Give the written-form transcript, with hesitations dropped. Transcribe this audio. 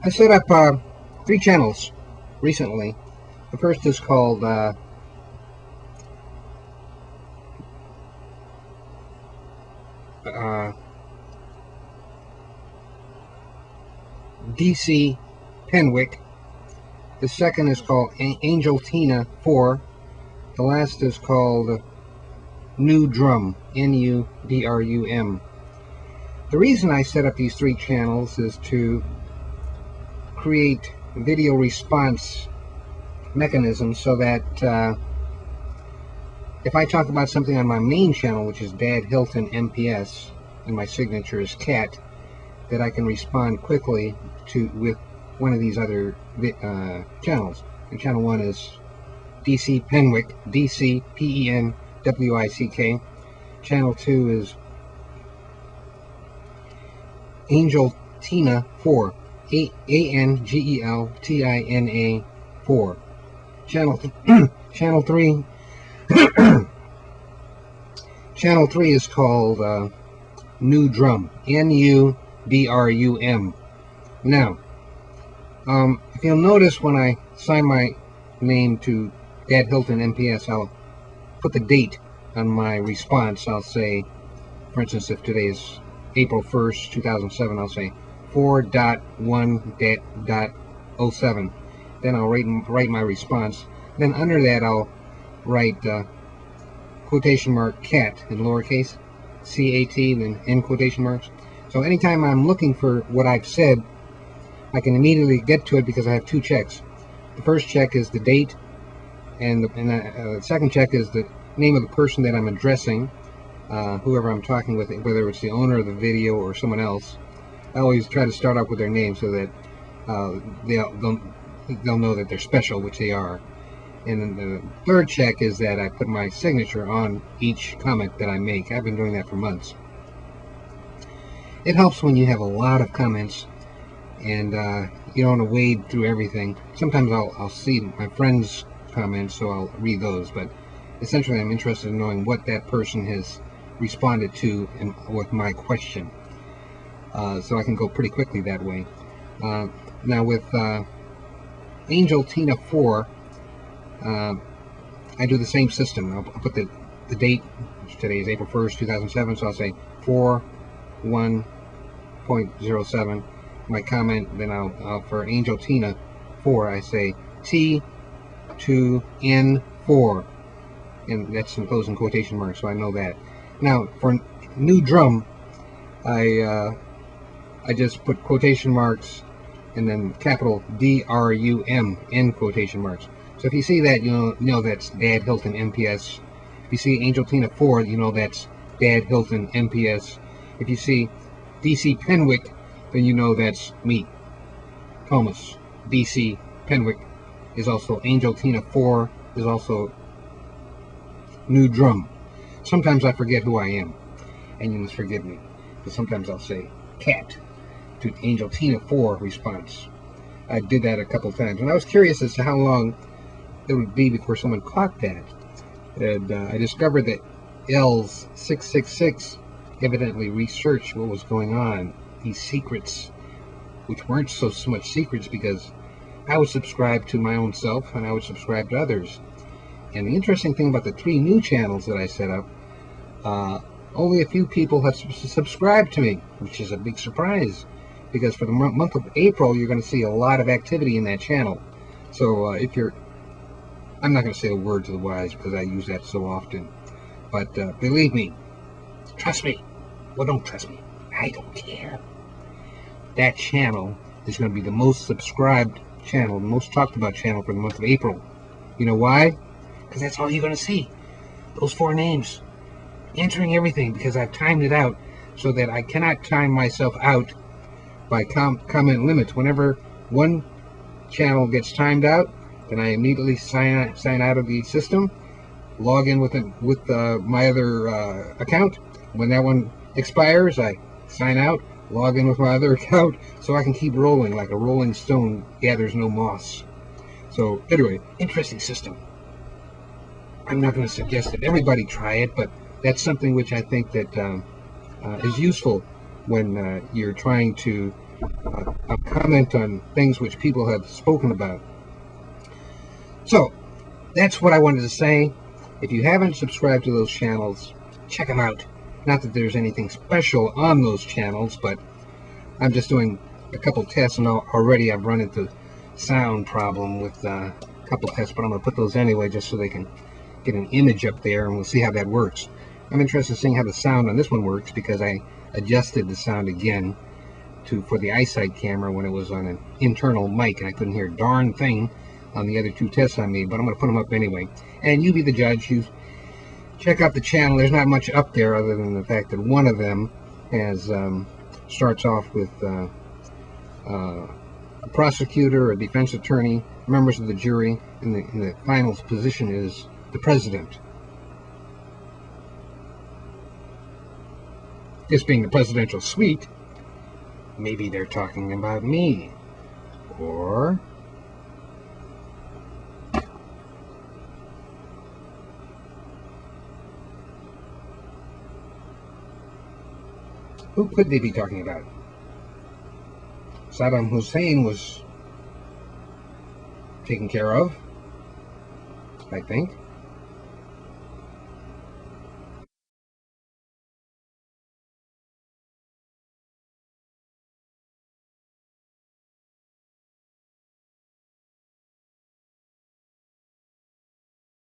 I set up 3 channels recently. The first is called dcpenwick. The second is called Angel Tina 4. The last is called nudrum, N-U-D-R-U-M. The reason I set up these 3 channels is to create video response mechanisms so that if I talk about something on my main channel, which is dadhiltonmps, and my signature is cat, that I can respond quickly with one of these other channels. And channel 1 is dcpenwick, D-C-P-E-N-W-I-C-K. Channel 2 is Angel Tina 4, A-N-G-E-L-T-I-N-A 4. Channel 3 Channel 3 is called nudrum, N-U-D-R-U-M. Now, if you'll notice, when I sign my name to dadhiltonmps, I'll put the date on my response. I'll say, for instance, if today is April 1st, 2007, I'll say 4.1.07. Then I'll write my response. Then under that, I'll write quotation mark cat in lowercase, C-A-T, then end quotation marks. So anytime I'm looking for what I've said, I can immediately get to it because I have 2 checks. The first check is the date, and the second check is the name of the person that I'm addressing, whoever I'm talking with, whether it's the owner of the video or someone else. I always try to start off with their name so that they'll know that they're special, which they are. And then the third check is that I put my signature on each comment that I make. I've been doing that for months. It helps when you have a lot of comments and you don't want to wade through everything. Sometimes I'll see my friends' comments, so I'll read those, but essentially I'm interested in knowing what that person has responded to and with my question, so I can go pretty quickly that way. Now with Angel Tina 4, I do the same system. I'll put the date, which today is April 1st, 2007, so I'll say 4.1.07. My comment, then I'll for Angel Tina 4, I say T2N4, and that's enclosed in quotation marks, so I know that. Now for nudrum, I just put quotation marks and then capital D-R-U-M, end quotation marks. So if you see that, you know that's dadhiltonmps. If you see Angel Tina 4, you know that's dadhiltonmps. If you see dcpenwick, then you know that's me, Thomas. dcpenwick is also Angel Tina 4, is also nudrum. Sometimes I forget who I am, and you must forgive me, because sometimes I'll say cat to Angel Tina 4 response. I did that a couple of times, and I was curious as to how long it would be before someone caught that. And I discovered that L's 666 evidently researched what was going on, these secrets, which weren't so much secrets because I would subscribe to my own self and I would subscribe to others. And the interesting thing about the 3 new channels that I set up, only a few people have subscribed to me, which is a big surprise, because for the month of April you're going to see a lot of activity in that channel. So if you're, I'm not going to say a word to the wise because I use that so often, but believe me, trust me, well, don't trust me, I don't care. That channel is going to be the most subscribed channel, the most talked about channel for the month of April. You know why? Because that's all you're going to see, those 4 names, answering everything, because I've timed it out so that I cannot time myself out by comment limits. Whenever one channel gets timed out, then I immediately sign out of the system, log in with my other account. When that one expires, I sign out, log in with my other account, so I can keep rolling like a rolling stone gathers no moss. So anyway, interesting system. I'm not going to suggest that everybody try it, but that's something which I think that is useful when you're trying to I'll comment on things which people have spoken about. So, that's what I wanted to say. If you haven't subscribed to those channels, check them out. Not that there's anything special on those channels, but I'm just doing a couple tests, and already I've run into sound problem with a couple tests, but I'm going to put those anyway just so they can get an image up there, and we'll see how that works. I'm interested in seeing how the sound on this one works because I adjusted the sound again for the eyesight camera when it was on an internal mic, and I couldn't hear a darn thing on the other two tests I made, but I'm going to put them up anyway. And you be the judge. You check out the channel. There's not much up there other than the fact that one of them has starts off with a prosecutor, a defense attorney, members of the jury, and the final position is the president. This being the presidential suite, maybe they're talking about me. Or who could they be talking about? Saddam Hussein was taken care of, I think.